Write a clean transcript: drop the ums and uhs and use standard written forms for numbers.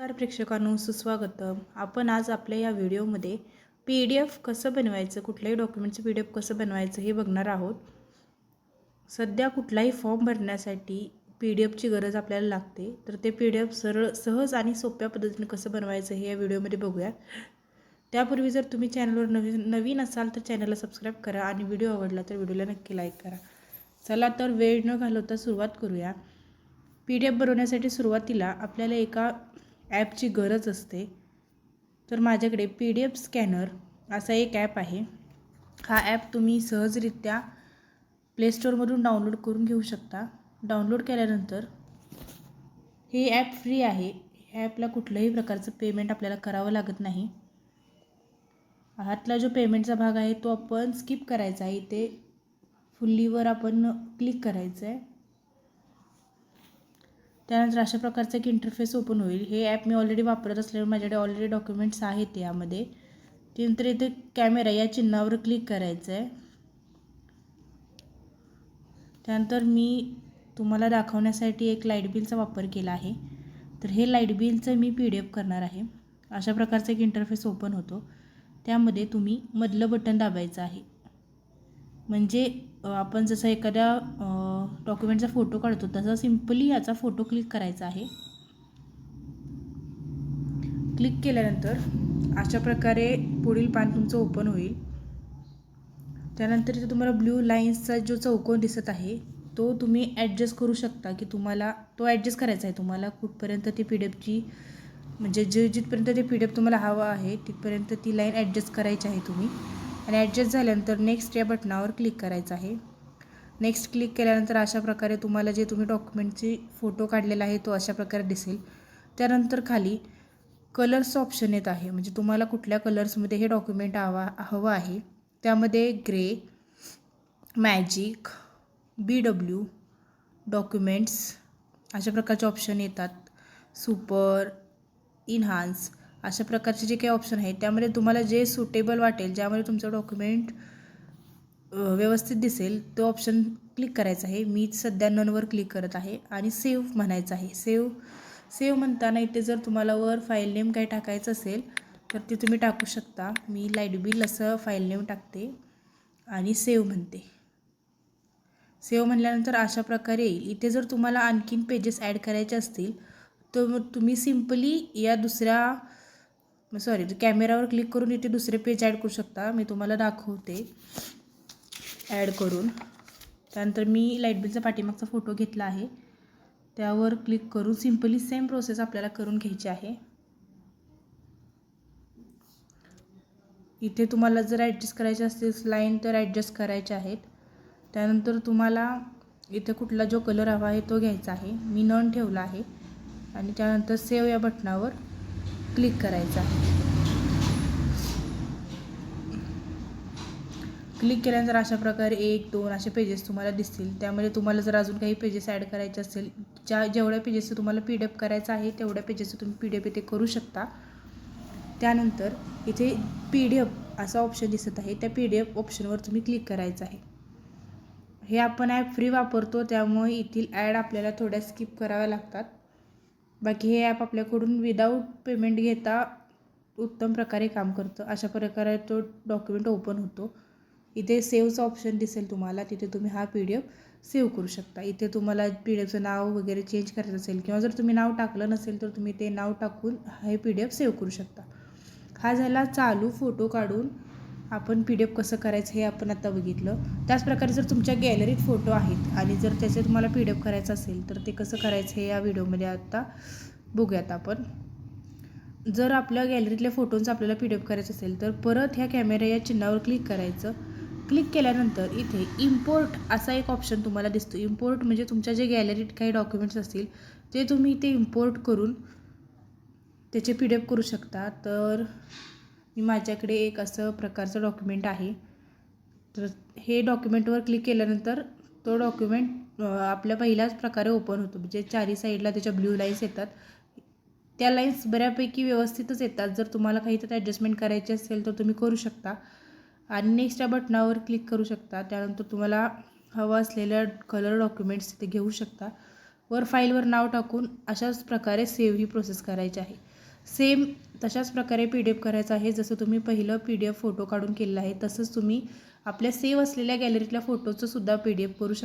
नमस्कार प्रेक्षकांनो, सुस्वागतम. आपण आज आपल्या या व्हिडिओमध्ये PDF कसं बनवायचं, कुठल्याही डॉक्युमेंटचं PDF कसं बनवायचं हे बघणार आहोत. सध्या कुठलाही फॉर्म भरण्यासाठी PDFची गरज आपल्याला लागते, तर ते PDF सहज आणि सोप्या पद्धतीने कसं बनवायचं हे या व्हिडिओमध्ये बघूया. त्यापूर्वी जर तुम्ही चॅनलवर नवीन असाल तर चॅनलला सबस्क्राईब करा आणि व्हिडिओ आवडला तर व्हिडिओला नक्की लाईक करा. चला तर वेळ न घालवता सुरुवात करूया. PDF बनवण्यासाठी सुरुवातीला आपल्याला एका ॲपची गरज असते. तर माझ्याकडे PDF स्कॅनर असा एक ॲप आहे. हा ॲप तुम्ही सहजरित्या प्ले स्टोअरमधून डाउनलोड करून घेऊ शकता. डाउनलोड केल्यानंतर हे ॲप फ्री आहे. ह्या ॲपला कुठल्याही प्रकारचं पेमेंट आपल्याला करावं लागत नाही. आतला जो पेमेंटचा भाग आहे तो आपण स्किप करायचा आहे. इथे फुल्लीवर आपण क्लिक करायचं आहे. त्यानंतर अशा प्रकारचं एक इंटरफेस ओपन होईल. हे ॲप मी ऑलरेडी वापरत असल्यामुळे माझ्याकडे ऑलरेडी डॉक्युमेंट्स आहेत यामध्ये. त्यानंतर इथे कॅमेरा या चिन्हावर क्लिक करायचं आहे. त्यानंतर मी तुम्हाला दाखवण्यासाठी एक लाईट बिलचा वापर केला आहे. तर हे लाईट बिलचं मी PDF करणार आहे. अशा प्रकारचं एक इंटरफेस ओपन होतो. त्यामध्ये तुम्ही मधलं बटन दाबायचं आहे. म्हणजे आपण जसं एखाद्या डॉक्युमेंटचा फोटो काढतो तसा सिम्पली याचा फोटो क्लिक करायचा आहे. क्लिक केल्यानंतर अशा प्रकारे पुढील पान तुमचं ओपन होईल. त्यानंतर इथे तुम्हाला ब्ल्यू लाईन्सचा जो चौकोन दिसत आहे तो तुम्ही ॲडजस्ट करू शकता की तुम्हाला तो ॲडजस्ट करायचा आहे. तुम्हाला कुठपर्यंत ती PDFची म्हणजे जिथपर्यंत ते PDF तुम्हाला हवं आहे तिथपर्यंत ती लाईन ॲडजस्ट करायची आहे तुम्ही. आणि ॲडजस्ट झाल्यानंतर नेक्स्ट या बटनावर क्लिक करायचं आहे. नेक्स्ट क्लिक केल्यानंतर अशा प्रकारे तुम्हाला जे तुम्ही डॉक्युमेंटची फोटो काढलेला आहे तो अशा प्रकारे दिसेल. त्यानंतर खाली कलर्सचं ऑप्शन येत आहे. म्हणजे तुम्हाला कुठल्या कलर्समध्ये हे डॉक्युमेंट हवं आहे. त्यामध्ये ग्रे, मॅजिक, BW, डॉक्युमेंट्स अशा प्रकारचे ऑप्शन येतात. सुपर, इन्हान्स अशा प्रकारचे जे काही ऑप्शन आहेत त्यामध्ये तुम्हाला जे सुटेबल वाटेल, ज्यामध्ये तुमचं डॉक्युमेंट व्यवस्थित दिसेल तो ऑप्शन क्लिक करायचा आहे. मी सध्या ननवर क्लिक करत आहे आणि सेव्ह म्हणायचं आहे. सेव्ह म्हणताना इथे जर तुम्हाला वर फाईल नेम काही टाकायचं असेल तर ते तुम्ही टाकू शकता. मी लाईट बिल असं फाईल नेम टाकते आणि सेव्ह म्हणते. सेव्ह म्हणल्यानंतर अशा प्रकारे येईल. इथे जर तुम्हाला आणखीन पेजेस ॲड करायचे असतील तर तुम्ही सिम्पली या कॅमेरावर क्लिक करून इथे दुसरे पेज ॲड करू शकता. मी तुम्हाला दाखवते ॲड करून. त्यानंतर मी लाईट बिलचा पाठीमागचा फोटो घेतला आहे. त्यावर क्लिक करून सिम्पली सेम प्रोसेस आपल्याला करून घ्यायची आहे. इथे तुम्हाला जर ॲडजस्ट करायचे असतील लाईन तर ॲडजस्ट करायचे आहेत. त्यानंतर तुम्हाला इथे कुठला जो कलर हवा आहे तो घ्यायचा आहे. मी नन ठेवला आहे आणि त्यानंतर सेव्ह या बटनावर क्लिक करायचं आहे. क्लिक केल्यानंतर अशा प्रकारे 1, 2 असे पेजेस तुम्हाला दिसतील. त्यामध्ये तुम्हाला जर अजून काही पेजेस ॲड करायचे असेल, जेवढ्या पेजेसचं तुम्हाला PDF करायचं आहे तेवढ्या पेजेसचं तुम्ही PDF इथे करू शकता. त्यानंतर इथे PDF असा ऑप्शन दिसत आहे. त्या PDF ऑप्शनवर तुम्ही क्लिक करायचं आहे. हे आपण ॲप फ्री वापरतो त्यामुळे येथील ॲड आपल्याला थोड्या स्किप कराव्या लागतात. बाकी हे ॲप आपल्याकडून विदाऊट पेमेंट घेता उत्तम प्रकारे काम करतं. अशा प्रकारे तो डॉक्युमेंट ओपन होतो. इथे सेव्हचं ऑप्शन दिसेल तुम्हाला. तिथे तुम्ही हा PDF सेव्ह करू शकता. इथे तुम्हाला PDFचं नाव वगैरे चेंज करायचं असेल किंवा जर तुम्ही नाव टाकलं नसेल तर तुम्ही ते नाव टाकून हे PDF सेव्ह करू शकता. हा झाला चालू फोटो काढून आपण PDF कसं करायचं हे आपण आता बघितलं. त्याचप्रकारे जर तुमच्या गॅलरीत फोटो आहेत आणि जर त्याचे तुम्हाला PDF करायचं असेल तर ते कसं करायचं हे या व्हिडिओमध्ये आता बघूयात आपण. जर आपल्या गॅलरीतल्या फोटोंचं आपल्याला PDF करायचं असेल तर परत ह्या कॅमेरा या चिन्हावर क्लिक करायचं. क्लिक केल्यानंतर इथे इम्पोर्ट असा एक ऑप्शन तुम्हाला दिसतो. इम्पोर्ट म्हणजे तुमच्या जे गॅलरीत काही डॉक्युमेंट्स असतील ते तुम्ही इथे इम्पोर्ट करून त्याचे PDF करू शकता. तर माझ्याकडे एक असं प्रकारचं डॉक्युमेंट आहे. तर हे डॉक्युमेंटवर क्लिक केल्यानंतर तो डॉक्युमेंट आपल्या पहिल्याच प्रकारे ओपन होतो. म्हणजे चारी साईडला त्याच्या ब्ल्यू लाईन्स येतात. त्या लाईन्स बऱ्यापैकी व्यवस्थितच येतात. जर तुम्हाला काही त्यात ॲडजस्टमेंट करायची असेल तर तुम्ही करू शकता आणि नेक्स्ट या बटनावर क्लिक करू शकता. त्यानंतर तुम्हाला हवं असलेल्या कलर डॉक्युमेंट्स तिथे घेऊ शकता. वर फाईलवर नाव टाकून अशाच प्रकारे सेव्ह ही प्रोसेस करायची आहे. सेम तशाच प्रकारे PDF करायचं आहे. जसं तुम्ही पहिलं PDF फोटो काढून केलेलं आहे तसंच तुम्ही आपल्या सेव्ह असलेल्या गॅलरीतल्या फोटोचं सुद्धा PDF करू शकता.